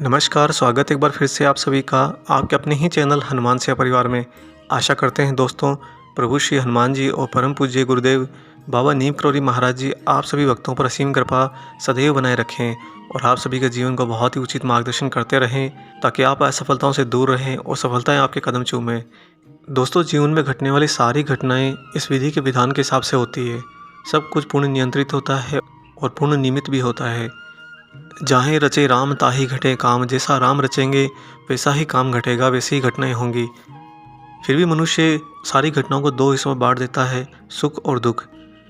नमस्कार, स्वागत एक बार फिर से आप सभी का आपके अपने ही चैनल हनुमान सेवा परिवार में। आशा करते हैं दोस्तों, प्रभु श्री हनुमान जी और परम पूज्य गुरुदेव बाबा नीम करौरी महाराज जी आप सभी भक्तों पर असीम कृपा सदैव बनाए रखें और आप सभी के जीवन को बहुत ही उचित मार्गदर्शन करते रहें ताकि आप असफलताओं से दूर रहें और सफलताएं आपके कदम चूमें। दोस्तों, जीवन में घटने वाली सारी घटनाएं इस विधि के विधान के हिसाब से होती है। सब कुछ पूर्ण नियंत्रित होता है और पूर्ण नियमित भी होता है। जाहे रचे राम ताहि घटे काम, जैसा राम रचेंगे वैसा ही काम घटेगा, वैसी ही घटनाएं होंगी। फिर भी मनुष्य सारी घटनाओं को दो हिस्सों में बांट देता है, सुख और दुख।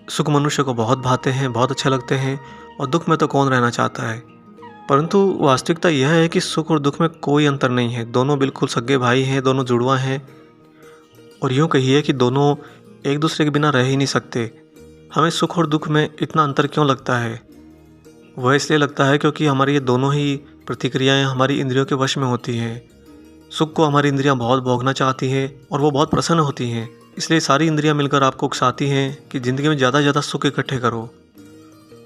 सुख मनुष्य को बहुत भाते हैं, बहुत अच्छे लगते हैं, और दुख में तो कौन रहना चाहता है। परंतु वास्तविकता यह है कि सुख और दुख में कोई अंतर नहीं है। दोनों बिल्कुल सगे भाई हैं, दोनों जुड़वा हैं, और यूँ कहिए कि दोनों एक दूसरे के बिना रह ही नहीं सकते। हमें सुख और दुख में इतना अंतर क्यों लगता है? वह इसलिए लगता है क्योंकि हमारी ये दोनों ही प्रतिक्रियाएं हमारी इंद्रियों के वश में होती हैं। सुख को हमारी इंद्रियां बहुत भोगना चाहती हैं और वो बहुत प्रसन्न होती हैं, इसलिए सारी इंद्रियां मिलकर आपको उकसाती हैं कि ज़िंदगी में ज़्यादा से ज़्यादा सुख इकट्ठे करो।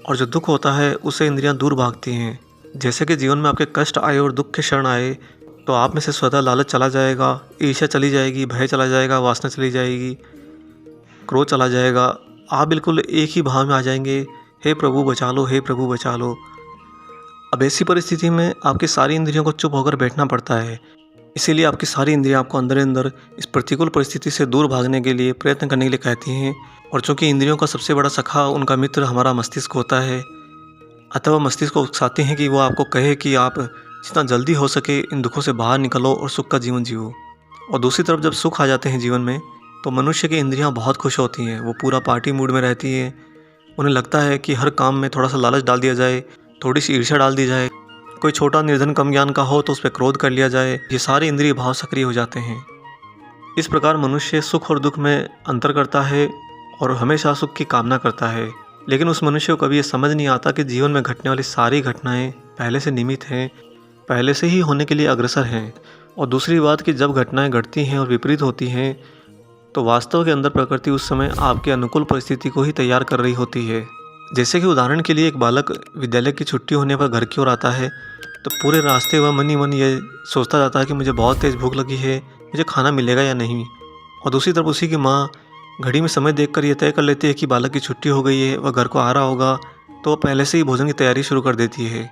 और जो दुख होता है उससे इंद्रियां दूर भागती हैं। जैसे कि जीवन में आपके कष्ट आए और दुख के क्षण आए तो आप में से स्वतः लालच चला जाएगा, ईर्ष्या चली जाएगी, भय चला जाएगा, वासना चली जाएगी, क्रोध चला जाएगा। आप बिल्कुल एक ही भाव में आ जाएंगे, हे प्रभु बचा लो, हे प्रभु बचा लो। अब ऐसी परिस्थिति में आपकी सारी इंद्रियों को चुप होकर बैठना पड़ता है। इसीलिए आपकी सारी इंद्रियां आपको अंदर अंदर इस प्रतिकूल परिस्थिति से दूर भागने के लिए प्रयत्न करने के लिए कहती हैं। और चूँकि इंद्रियों का सबसे बड़ा सखा, उनका मित्र हमारा मस्तिष्क होता है, अतः वह मस्तिष्क को उकसाते हैं कि वो आपको कहे कि आप जितना जल्दी हो सके इन दुखों से बाहर निकलो और सुख का जीवन जियो। और दूसरी तरफ जब सुख आ जाते हैं जीवन में तो मनुष्य की इंद्रियां बहुत खुश होती हैं। वो पूरा पार्टी मूड में रहती है। उन्हें लगता है कि हर काम में थोड़ा सा लालच डाल दिया जाए, थोड़ी सी ईर्ष्या डाल दी जाए, कोई छोटा निर्धन कम ज्ञान का हो तो उस पर क्रोध कर लिया जाए। ये सारे इंद्रिय भाव सक्रिय हो जाते हैं। इस प्रकार मनुष्य सुख और दुख में अंतर करता है और हमेशा सुख की कामना करता है। लेकिन उस मनुष्य को कभी ये समझ नहीं आता कि जीवन में घटने वाली सारी घटनाएं पहले से निमित्त हैं, पहले से ही होने के लिए अग्रसर हैं। और दूसरी बात कि जब घटनाएं घटती हैं और विपरीत होती हैं तो वास्तव के अंदर प्रकृति उस समय आपके अनुकूल परिस्थिति को ही तैयार कर रही होती है। जैसे कि उदाहरण के लिए एक बालक विद्यालय की छुट्टी होने पर घर की ओर आता है तो पूरे रास्ते वह मन ही मन ये सोचता जाता है कि मुझे बहुत तेज़ भूख लगी है, मुझे खाना मिलेगा या नहीं। और दूसरी तरफ उसी की माँ घड़ी में समय देखकर ये तय कर लेती है कि बालक की छुट्टी हो गई है, वह घर को आ रहा होगा, तो वह पहले से ही भोजन की तैयारी शुरू कर देती है।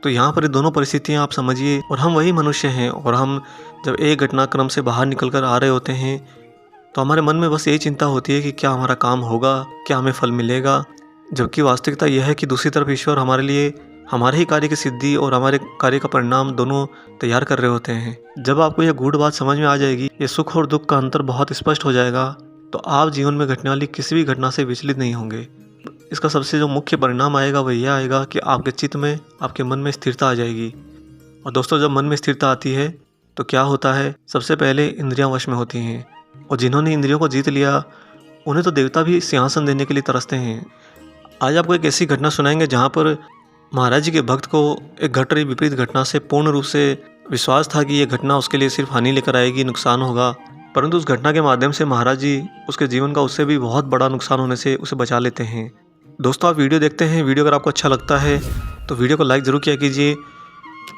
तो यहाँ पर ये दोनों परिस्थितियाँ आप समझिए, और हम वही मनुष्य हैं। और हम जब एक घटनाक्रम से बाहर निकल कर आ रहे होते हैं तो हमारे मन में बस यही चिंता होती है कि क्या हमारा काम होगा, क्या हमें फल मिलेगा। जबकि वास्तविकता यह है कि दूसरी तरफ ईश्वर हमारे लिए हमारे ही कार्य की सिद्धि और हमारे कार्य का परिणाम दोनों तैयार कर रहे होते हैं। जब आपको यह गूढ़ बात समझ में आ जाएगी, ये सुख और दुख का अंतर बहुत स्पष्ट हो जाएगा, तो आप जीवन में घटने वाली किसी भी घटना से विचलित नहीं होंगे। इसका सबसे जो मुख्य परिणाम आएगा वह यह आएगा कि आपके चित्त में, आपके मन में स्थिरता आ जाएगी। और दोस्तों, जब मन में स्थिरता आती है तो क्या होता है? सबसे पहले इंद्रियां वश में होती हैं, और जिन्होंने इंद्रियों को जीत लिया उन्हें तो देवता भी सिंहासन देने के लिए तरसते हैं। आज आपको एक ऐसी घटना सुनाएंगे जहाँ पर महाराज जी के भक्त को एक घट रही विपरीत घटना से पूर्ण रूप से विश्वास था कि यह घटना उसके लिए सिर्फ हानि लेकर आएगी, नुकसान होगा। परंतु उस घटना के माध्यम से महाराज जी उसके जीवन का उससे भी बहुत बड़ा नुकसान होने से उसे बचा लेते हैं। दोस्तों, आप वीडियो देखते हैं, वीडियो अगर आपको अच्छा लगता है तो वीडियो को लाइक ज़रूर किया कीजिए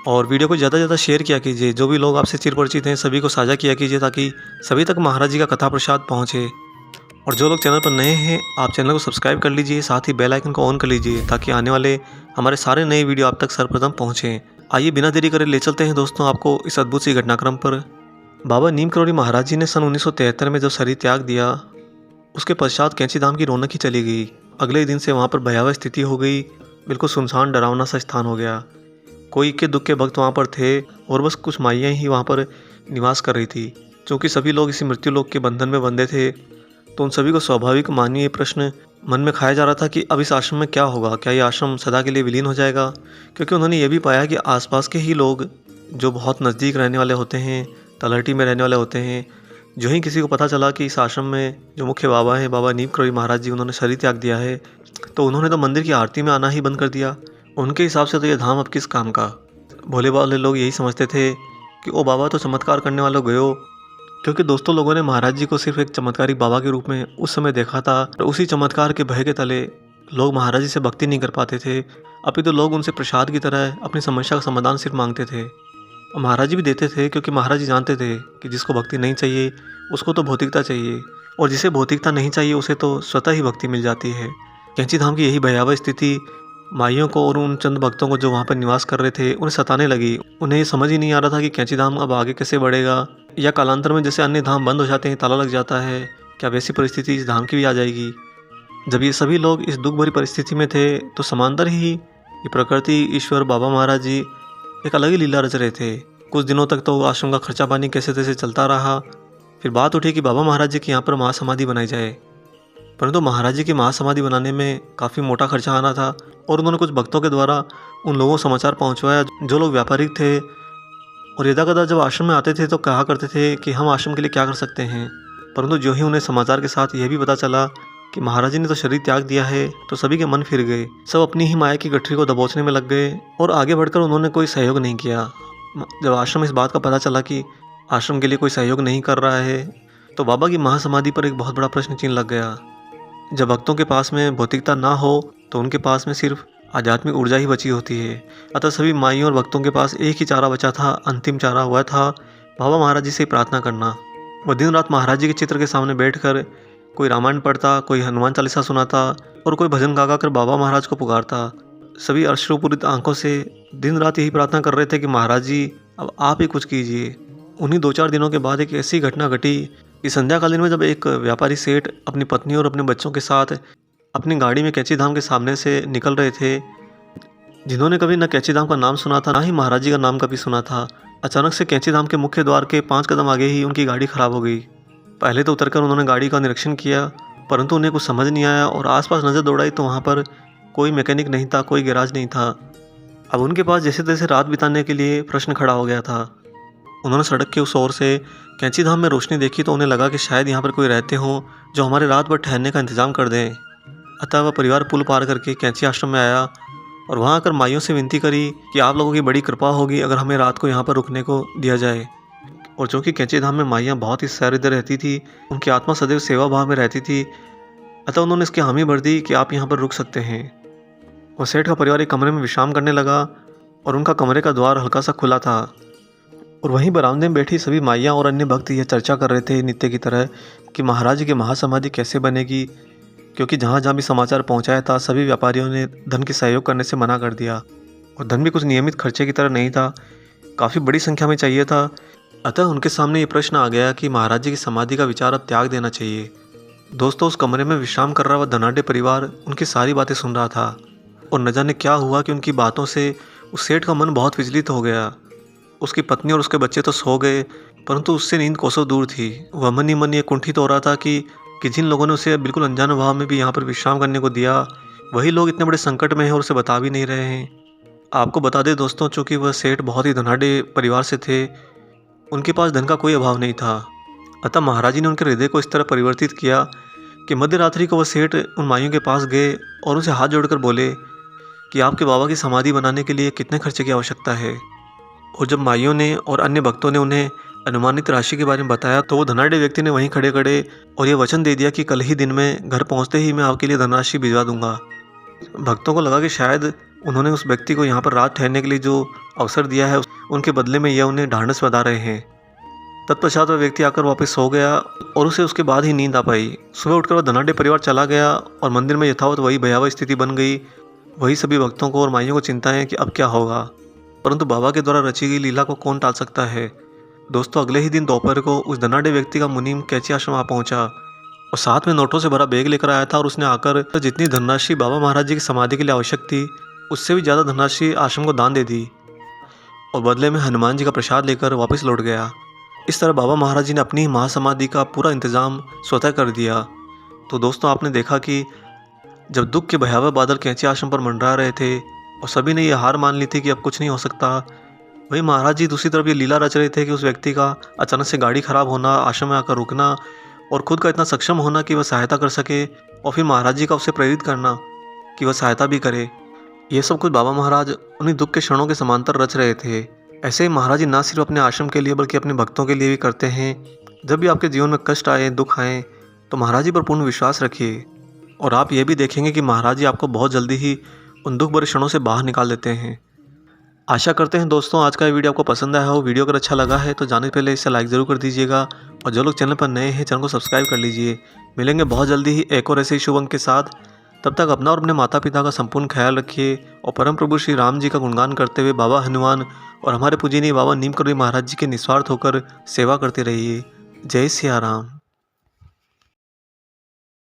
और वीडियो को ज़्यादा से ज़्यादा शेयर किया कीजिए। जो भी लोग आपसे चिरपरिचित हैं सभी को साझा किया कीजिए ताकि सभी तक महाराज जी का कथा प्रसाद पहुँचे। और जो लोग चैनल पर नए हैं आप चैनल को सब्सक्राइब कर लीजिए, साथ ही बेल आइकन को ऑन कर लीजिए ताकि आने वाले हमारे सारे नए वीडियो आप तक सर्वप्रथम पहुँचें। आइए बिना देरी करे ले चलते हैं दोस्तों आपको इस अद्भुत सी घटनाक्रम पर। बाबा नीम करौरी महाराज जी ने सन 1973 में जब शरीर त्याग दिया, उसके पश्चात कैंची धाम की रौनक ही चली गई। अगले दिन से वहाँ पर भयावह स्थिति हो गई, बिल्कुल सुनसान डरावना सा स्थान हो गया। कोई इक्के दुक्के भक्त वहाँ पर थे और बस कुछ माइयाँ ही वहाँ पर निवास कर रही थी। क्योंकि सभी लोग इसी मृत्यु लोक के बंधन में बंधे थे तो उन सभी को स्वाभाविक मानवीय प्रश्न मन में खाया जा रहा था कि अब इस आश्रम में क्या होगा, क्या ये आश्रम सदा के लिए विलीन हो जाएगा। क्योंकि उन्होंने ये भी पाया कि आसपास के ही लोग जो बहुत नज़दीक रहने वाले होते हैं, तलहटी में रहने वाले होते हैं, जो ही किसी को पता चला कि इस आश्रम में जो मुख्य बाबा हैं बाबा नीम करौरी महाराज जी उन्होंने शरीर त्याग दिया है, तो उन्होंने तो मंदिर की आरती में आना ही बंद कर दिया। उनके हिसाब से तो ये धाम अब किस काम का। भोले वाले लोग यही समझते थे कि ओ बाबा तो चमत्कार करने वालों गयो। क्योंकि दोस्तों लोगों ने महाराज जी को सिर्फ एक चमत्कारी बाबा के रूप में उस समय देखा था और उसी चमत्कार के भय के तले लोग महाराज जी से भक्ति नहीं कर पाते थे, अपितु लोग उनसे प्रसाद की तरह अपनी समस्या का समाधान सिर्फ मांगते थे। और महाराज जी भी देते थे, क्योंकि महाराज जी जानते थे कि जिसको भक्ति नहीं चाहिए उसको तो भौतिकता चाहिए, और जिसे भौतिकता नहीं चाहिए उसे तो स्वतः ही भक्ति मिल जाती है। कैंची धाम की यही भयावह स्थिति माइयों को और उन चंद भक्तों को जो वहाँ पर निवास कर रहे थे उन्हें सताने लगी। उन्हें ये समझ ही नहीं आ रहा था कि कैंची धाम अब आगे कैसे बढ़ेगा, या कालांतर में जैसे अन्य धाम बंद हो जाते हैं, ताला लग जाता है, क्या वैसी परिस्थिति इस धाम की भी आ जाएगी। जब ये सभी लोग इस दुख भरी परिस्थिति में थे तो समांतर ही ये प्रकृति, ईश्वर, बाबा महाराज जी एक अलग ही लीला रच रहे थे। कुछ दिनों तक तो आश्रम का खर्चा पानी कैसे तैसे चलता रहा। फिर बात उठी कि बाबा महाराज जी की यहाँ पर महासमाधि बनाई जाए, परंतु महाराज जी की महासमाधि बनाने में काफ़ी मोटा खर्चा आना था, और उन्होंने कुछ भक्तों के द्वारा उन लोगों को समाचार पहुँचवाया जो लोग व्यापारिक थे, और यदाकदा जब आश्रम में आते थे तो कहा करते थे कि हम आश्रम के लिए क्या कर सकते हैं। परंतु जो ही उन्हें समाचार के साथ यह भी पता चला कि महाराज जी ने तो शरीर त्याग दिया है, तो सभी के मन फिर गए। सब अपनी ही माया की गठरी को दबोचने में लग गए और आगे बढ़कर उन्होंने कोई सहयोग नहीं किया। जब आश्रम इस बात का पता चला कि आश्रम के लिए कोई सहयोग नहीं कर रहा है, तो बाबा की महासमाधि पर एक बहुत बड़ा प्रश्न चिन्ह लग गया। जब भक्तों के पास में भौतिकता ना हो तो उनके पास में सिर्फ आध्यात्मिक ऊर्जा ही बची होती है। अतः सभी माइयों और भक्तों के पास एक ही चारा बचा था, अंतिम चारा हुआ था बाबा महाराज जी से प्रार्थना करना। वह दिन रात महाराज जी के चित्र के सामने बैठकर कोई रामायण पढ़ता, कोई हनुमान चालीसा सुनाता और कोई भजन गा कर बाबा महाराज को पुकारता। सभी अश्रुपूरित आंखों से दिन रात यही प्रार्थना कर रहे थे कि महाराज जी अब आप ही कुछ कीजिए। उन्हीं 2-4 दिनों के बाद एक ऐसी घटना घटी कि संध्याकालीन में जब एक व्यापारी सेठ अपनी पत्नी और अपने बच्चों के साथ अपनी गाड़ी में कैंची धाम के सामने से निकल रहे थे, जिन्होंने कभी न कैंची धाम का नाम सुना था, ना ही महाराज जी का नाम कभी सुना था, अचानक से कैंची धाम के मुख्य द्वार के 5 कदम आगे ही उनकी गाड़ी खराब हो गई। पहले तो उतरकर उन्होंने गाड़ी का निरीक्षण किया, परंतु उन्हें कुछ समझ नहीं आया और आसपास नज़र दौड़ाई तो वहाँ पर कोई मैकेनिक नहीं था, कोई गैराज नहीं था। अब उनके पास जैसे तैसे रात बिताने के लिए प्रश्न खड़ा हो गया था। उन्होंने सड़क के उस ओर से कैंची धाम में रोशनी देखी तो उन्हें लगा कि शायद यहाँ पर कोई रहते हों जो हमारे रात भर ठहरने का इंतजाम कर दें। अतः वह परिवार पुल पार करके कैंची आश्रम में आया और वहाँ आकर माइयों से विनती करी कि आप लोगों की बड़ी कृपा होगी अगर हमें रात को यहाँ पर रुकने को दिया जाए। और चूँकि कैंची धाम में माइयाँ बहुत ही सहृदय रहती थी, उनकी आत्मा सदैव सेवा भाव में रहती थी, अतः उन्होंने इसकी हामी भर दी कि आप यहाँ पर रुक सकते हैं। और सेठ का परिवार एक कमरे में विश्राम करने लगा और उनका कमरे का द्वार हल्का सा खुला था, और वहीं बरामदे में बैठी सभी माइयाँ और अन्य भक्त यह चर्चा कर रहे थे नित्य की तरह कि महाराज जी की महासमाधि कैसे बनेगी, क्योंकि जहाँ जहाँ भी समाचार पहुँचाया था सभी व्यापारियों ने धन के सहयोग करने से मना कर दिया, और धन भी कुछ नियमित खर्चे की तरह नहीं था, काफ़ी बड़ी संख्या में चाहिए था। अतः उनके सामने ये प्रश्न आ गया कि महाराज जी की समाधि का विचार अब त्याग देना चाहिए। दोस्तों, उस कमरे में विश्राम कर रहा वह धनाढ़ परिवार उनकी सारी बातें सुन रहा था, और न जाने क्या हुआ कि उनकी बातों से उस सेठ का मन बहुत विचलित हो गया। उसकी पत्नी और उसके बच्चे तो सो गए, परंतु उससे नींद कोसों दूर थी। वह मन ही मन ये कुंठित हो रहा था कि जिन लोगों ने उसे बिल्कुल अनजान भाव में भी यहाँ पर विश्राम करने को दिया, वही लोग इतने बड़े संकट में हैं और उसे बता भी नहीं रहे हैं। आपको बता दें दोस्तों, चूँकि वह सेठ बहुत ही धनाढ़ परिवार से थे, उनके पास धन का कोई अभाव नहीं था। अतः महाराज जी ने उनके हृदय को इस तरह परिवर्तित किया कि मध्य रात्रि को वह सेठ उन माइयों के पास गए और उनसे हाथ जोड़कर बोले कि आपके बाबा की समाधि बनाने के लिए कितने खर्चे की आवश्यकता है। और जब माइयों ने और अन्य भक्तों ने उन्हें अनुमानित राशि के बारे में बताया तो वो धनाढ़ व्यक्ति ने वहीं खड़े खड़े और ये वचन दे दिया कि कल ही दिन में घर पहुंचते ही मैं आपके लिए धनराशि भिजवा दूंगा। भक्तों को लगा कि शायद उन्होंने उस व्यक्ति को यहाँ पर रात ठहरने के लिए जो अवसर दिया है उनके बदले में यह उन्हें ढांढस बता रहे हैं। तत्पश्चात वह व्यक्ति आकर वापस सो गया और उसे उसके बाद ही नींद आ पाई। सुबह उठकर वह धनाढ़ परिवार चला गया और मंदिर में यथावत वही भयावह स्थिति बन गई। वही सभी भक्तों को और माइयों को चिंता है कि अब क्या होगा, परंतु बाबा के द्वारा रची गई लीला को कौन टाल सकता है। दोस्तों, अगले ही दिन दोपहर को उस धनाढ़ व्यक्ति का मुनीम कैंची आश्रम आ पहुंचा और साथ में नोटों से भरा बैग लेकर आया था, और उसने आकर जितनी धनराशि बाबा महाराज जी की समाधि के लिए आवश्यक थी उससे भी ज़्यादा धनराशि आश्रम को दान दे दी और बदले में हनुमान जी का प्रसाद लेकर वापस लौट गया। इस तरह बाबा महाराज जी ने अपनी महासमाधि का पूरा इंतज़ाम स्वतः कर दिया। तो दोस्तों, आपने देखा कि जब दुख के भयावह बादल कैंची आश्रम पर मंडरा रहे थे और सभी ने यह हार मान ली थी कि अब कुछ नहीं हो सकता, वही महाराज जी दूसरी तरफ ये लीला रच रहे थे कि उस व्यक्ति का अचानक से गाड़ी खराब होना, आश्रम में आकर रुकना और खुद का इतना सक्षम होना कि वह सहायता कर सके, और फिर महाराज जी का उसे प्रेरित करना कि वह सहायता भी करे। ये सब कुछ बाबा महाराज उन्हीं दुख के क्षणों के समांतर रच रहे थे। ऐसे ही महाराज जी ना सिर्फ अपने आश्रम के लिए बल्कि अपने भक्तों के लिए भी करते हैं। जब भी आपके जीवन में कष्ट आए, दुख आए, तो महाराज जी पर पूर्ण विश्वास रखिए और आप ये भी देखेंगे कि महाराज जी आपको बहुत जल्दी ही उन दुख भरे क्षणों से बाहर निकाल देते हैं। आशा करते हैं दोस्तों आज का ये वीडियो आपको पसंद आया हो। वीडियो अगर अच्छा लगा है तो जाने से पहले इसे लाइक ज़रूर कर दीजिएगा और जो लोग चैनल पर नए हैं चैनल को सब्सक्राइब कर लीजिए। मिलेंगे बहुत जल्दी ही एक और ऐसे ही शुभ अंक के साथ। तब तक अपना और अपने माता पिता का संपूर्ण ख्याल रखिए और परम प्रभु श्री राम जी का गुणगान करते हुए बाबा हनुमान और हमारे पूजनीय बाबा नीम करोली महाराज जी के निस्वार्थ होकर सेवा करते रहिए। जय सिया राम।